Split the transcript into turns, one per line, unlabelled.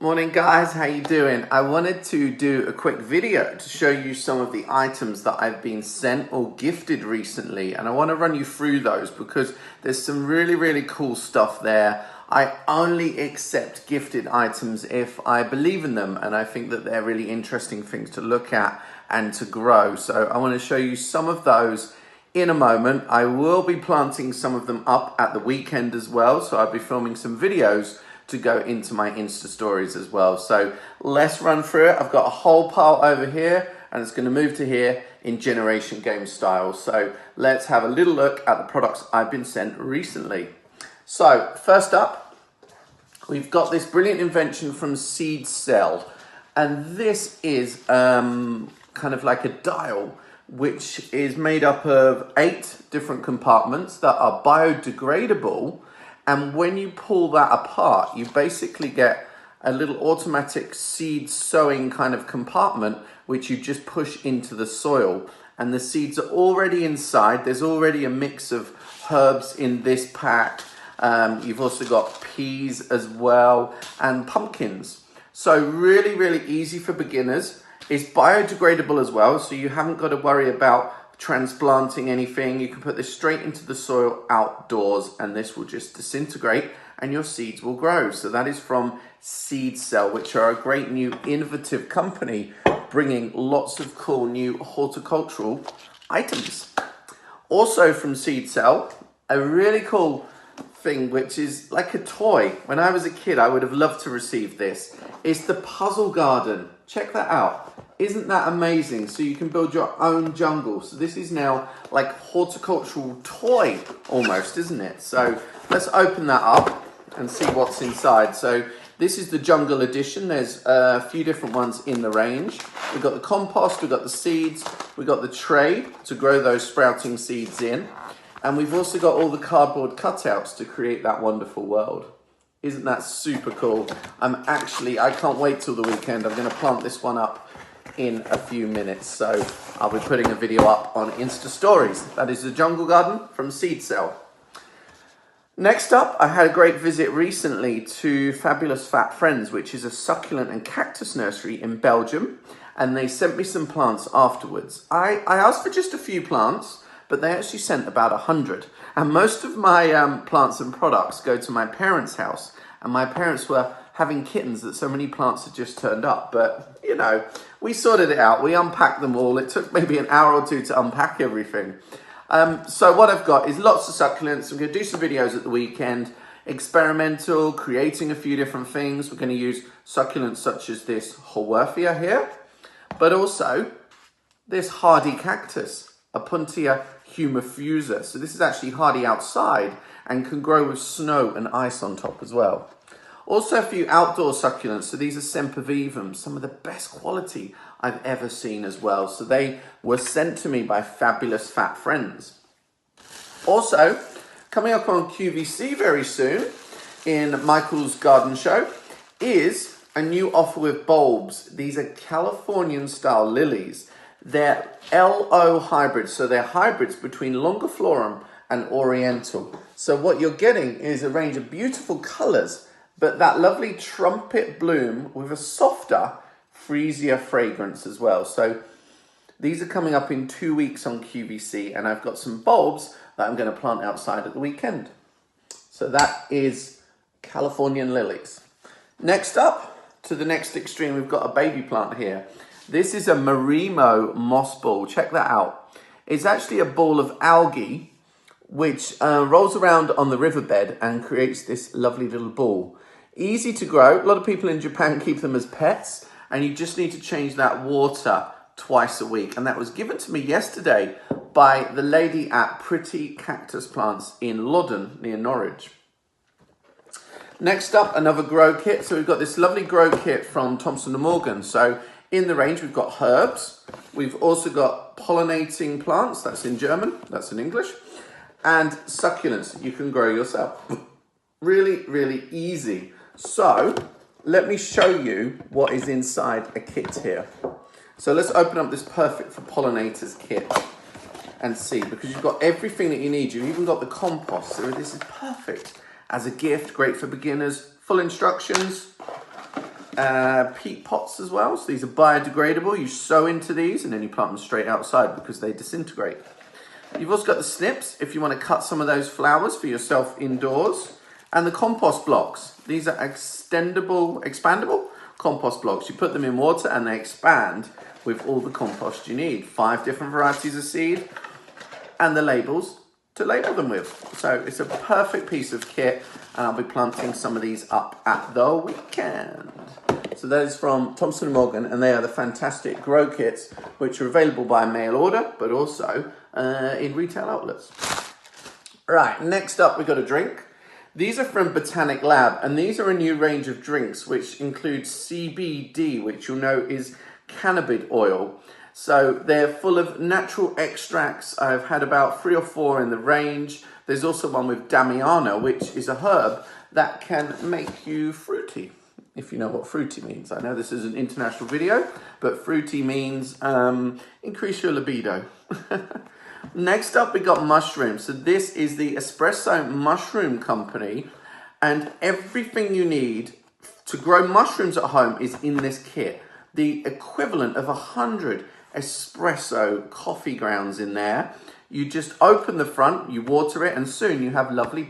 Morning guys, how you doing? I wanted to do a quick video to show you some of the items that I've been sent or gifted recently, and I want to run you through those because there's some really cool stuff there. I only accept gifted items if I believe in them and I think that they're really interesting things to look at and to grow. So I want to show you some of those in a moment. I will be planting some of them up at the weekend as well, so I'll be filming some videos to go into my Insta stories as well. So let's run through it. I've got a whole pile over here and it's going to move to here in Generation Game style. So let's have a little look at the products I've been sent recently. So first up, we've got this brilliant invention from Seed Cell, and this is kind of like a dial which is made up of 8 different compartments that are biodegradable. And when you pull that apart, you basically get a little automatic seed sowing kind of compartment, which you just push into the soil. And the seeds are already inside. There's already a mix of herbs in this pack. You've also got peas as well and pumpkins. So really easy for beginners. It's biodegradable as well, so you haven't got to worry about transplanting anything. You can put this straight into the soil outdoors and this will just disintegrate and your seeds will grow. So that is from Seed Cell, which are a great new innovative company bringing lots of cool new horticultural items. Also from Seed Cell, a really cool thing which is like a toy. When I was a kid, I would have loved to receive this. It's the puzzle garden. Check that out. Isn't that amazing? So you can build your own jungle. So this is now like horticultural toy almost, isn't it? So let's open that up and see what's inside. So this is the jungle edition. There's a few different ones in the range. We've got the compost, we've got the seeds, we've got the tray to grow those sprouting seeds in. And we've also got all the cardboard cutouts to create that wonderful world. Isn't that super cool? I can't wait till the weekend. I'm gonna plant this one up in a few minutes, so I'll be putting a video up on Insta stories. That is the jungle garden from Seed Cell. Next up, I had a great visit recently to Fabulous Fat Friends, which is a succulent and cactus nursery in Belgium, and they sent me some plants afterwards. I asked for just a few plants, but they actually sent about 100, and most of my plants and products go to my parents' house, and my parents were having kittens that so many plants had just turned up, but you know, we sorted it out. We unpacked them all. It took maybe an hour or two to unpack everything. So what I've got is lots of succulents. I'm going to do some videos at the weekend, experimental, creating a few different things. We're going to use succulents such as this Haworthia here, but also this hardy cactus, Apuntia humifusa. So this is actually hardy outside and can grow with snow and ice on top as well. Also a few outdoor succulents, so these are sempervivums, some of the best quality I've ever seen as well. So they were sent to me by Fabulous Fat Friends. Also, coming up on QVC very soon in Michael's Garden Show is a new offer with bulbs. These are Californian style lilies. They're LO hybrids, so they're hybrids between Longiflorum and Oriental. So what you're getting is a range of beautiful colors, but that lovely trumpet bloom with a softer, freezier fragrance as well. So these are coming up in 2 weeks on QVC, and I've got some bulbs that I'm going to plant outside at the weekend. So that is Californian lilies. Next up, to the next extreme, we've got a baby plant here. This is a Marimo moss ball. Check that out. It's actually a ball of algae which rolls around on the riverbed and creates this lovely little ball. Easy to grow. A lot of people in Japan keep them as pets, and you just need to change that water twice a week. And that was given to me yesterday by the lady at Pretty Cactus Plants in Loddon near Norwich. Next up, another grow kit. So we've got this lovely grow kit from Thompson & Morgan. So in the range, we've got herbs. We've also got pollinating plants. That's in German. That's in English. And succulents you can grow yourself. Really easy. So let me show you what is inside a kit here. So let's open up this perfect for pollinators kit and see, because you've got everything that you need. You've even got the compost. So this is perfect as a gift, great for beginners. Full instructions. peat pots as well. So these are biodegradable. You sow into these and then you plant them straight outside because they disintegrate. You've also got the snips if you want to cut some of those flowers for yourself indoors. And the compost blocks. These are expandable compost blocks. You put them in water and they expand with all the compost you need. 5 different varieties of seed and the labels to label them with. So it's a perfect piece of kit, and I'll be planting some of these up at the weekend. So that is from Thompson & Morgan, and they are the fantastic grow kits, which are available by mail order, but also in retail outlets. Right, next up we've got a drink. These are from Botanic Lab, and these are a new range of drinks which include CBD, which you'll know is cannabis oil. So they're full of natural extracts. I've had about 3 or 4 in the range. There's also one with Damiana, which is a herb that can make you fruity, if you know what fruity means. I know this is an international video, but fruity means increase your libido. Next up, we got mushrooms. So this is the Espresso Mushroom Company, and everything you need to grow mushrooms at home is in this kit. The equivalent of 100 espresso coffee grounds in there. You just open the front, you water it, and soon you have lovely